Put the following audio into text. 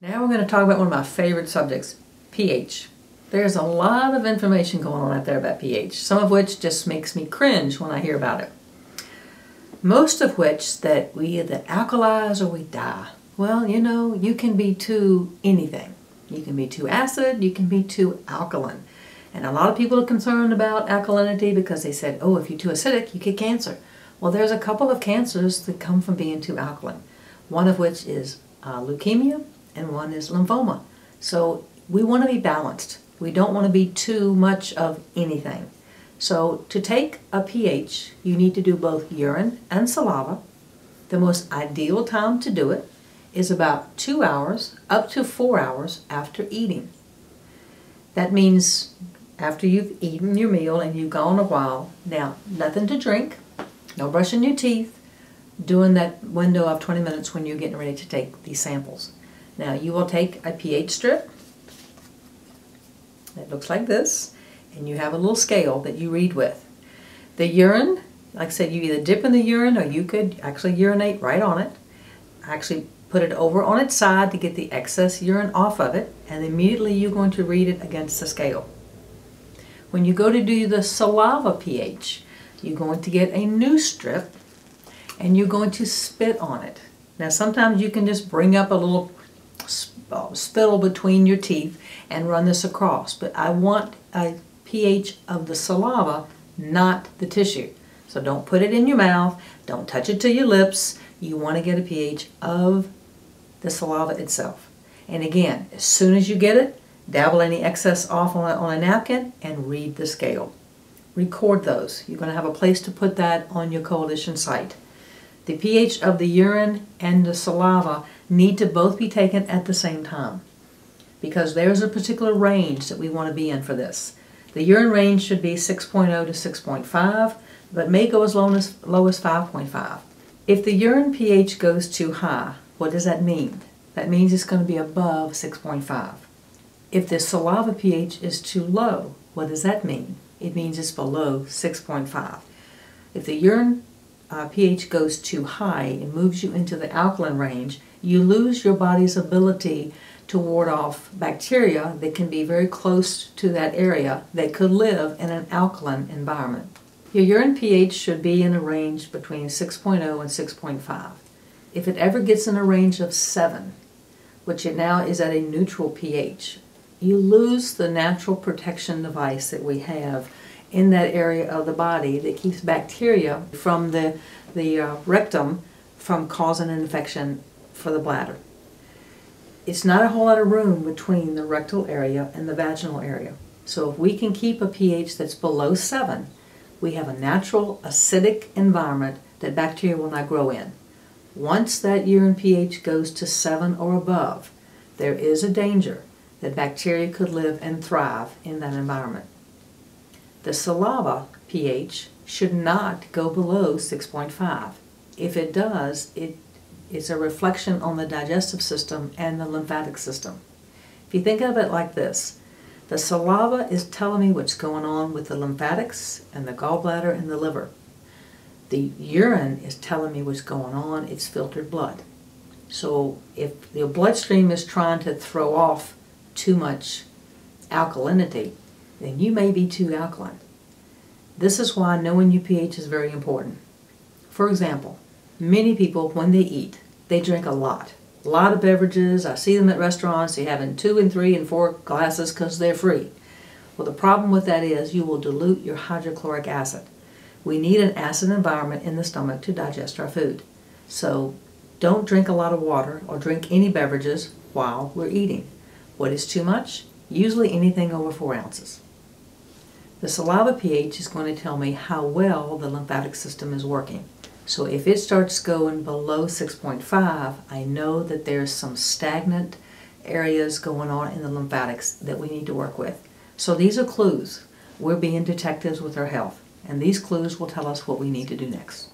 Now we're going to talk about one of my favorite subjects, pH. There's a lot of information going on out there about pH, some of which just makes me cringe when I hear about it. Most of which that we either alkalize or we die. Well, you know, you can be too anything. You can be too acid, you can be too alkaline. And a lot of people are concerned about alkalinity because they said, oh, if you're too acidic, you get cancer. Well, there's a couple of cancers that come from being too alkaline. One of which is leukemia, and one is lymphoma. So we want to be balanced. We don't want to be too much of anything. So to take a pH, you need to do both urine and saliva. The most ideal time to do it is about 2 hours up to 4 hours after eating. That means after you've eaten your meal and you've gone a while. Now, nothing to drink, no brushing your teeth, during that window of 20 minutes when you're getting ready to take these samples. Now you will take a pH strip that looks like this, and you have a little scale that you read with. The urine, like I said, you either dip in the urine or you could actually urinate right on it. Actually put it over on its side to get the excess urine off of it, and immediately you're going to read it against the scale. When you go to do the saliva pH, you're going to get a new strip and you're going to spit on it. Now sometimes you can just bring up a little spittle between your teeth and run this across, but I want a pH of the saliva, not the tissue. So don't put it in your mouth, don't touch it to your lips. You want to get a pH of the saliva itself. And again, as soon as you get it, dabble any excess off on a napkin and read the scale. Record those. You're going to have a place to put that on your coalition site. The pH of the urine and the saliva need to both be taken at the same time, because there's a particular range that we want to be in for this. The urine range should be 6.0 to 6.5, but may go as low as 5.5. If the urine pH goes too high, what does that mean? That means it's going to be above 6.5. If the saliva pH is too low, what does that mean? It means it's below 6.5. If the urine pH goes too high and moves you into the alkaline range, you lose your body's ability to ward off bacteria that can be very close to that area that could live in an alkaline environment. Your urine pH should be in a range between 6.0 and 6.5. If it ever gets in a range of 7, which it now is at a neutral pH, you lose the natural protection device that we have in that area of the body that keeps bacteria from the rectum from causing an infection for the bladder. It's not a whole lot of room between the rectal area and the vaginal area. So if we can keep a pH that's below 7, we have a natural acidic environment that bacteria will not grow in. Once that urine pH goes to 7 or above, there is a danger that bacteria could live and thrive in that environment. The saliva pH should not go below 6.5. If it does, it's a reflection on the digestive system and the lymphatic system. If you think of it like this, the saliva is telling me what's going on with the lymphatics and the gallbladder and the liver. The urine is telling me what's going on, it's filtered blood. So if the bloodstream is trying to throw off too much alkalinity, then you may be too alkaline. This is why knowing your pH is very important. For example, many people, when they eat, they drink a lot of beverages. I see them at restaurants, they're having 2 and 3 and 4 glasses because they're free. Well, the problem with that is you will dilute your hydrochloric acid. We need an acid environment in the stomach to digest our food. So don't drink a lot of water or drink any beverages while we're eating. What is too much? Usually anything over 4 ounces. The saliva pH is going to tell me how well the lymphatic system is working. So if it starts going below 6.5, I know that there's some stagnant areas going on in the lymphatics that we need to work with. So these are clues. We're being detectives with our health, and these clues will tell us what we need to do next.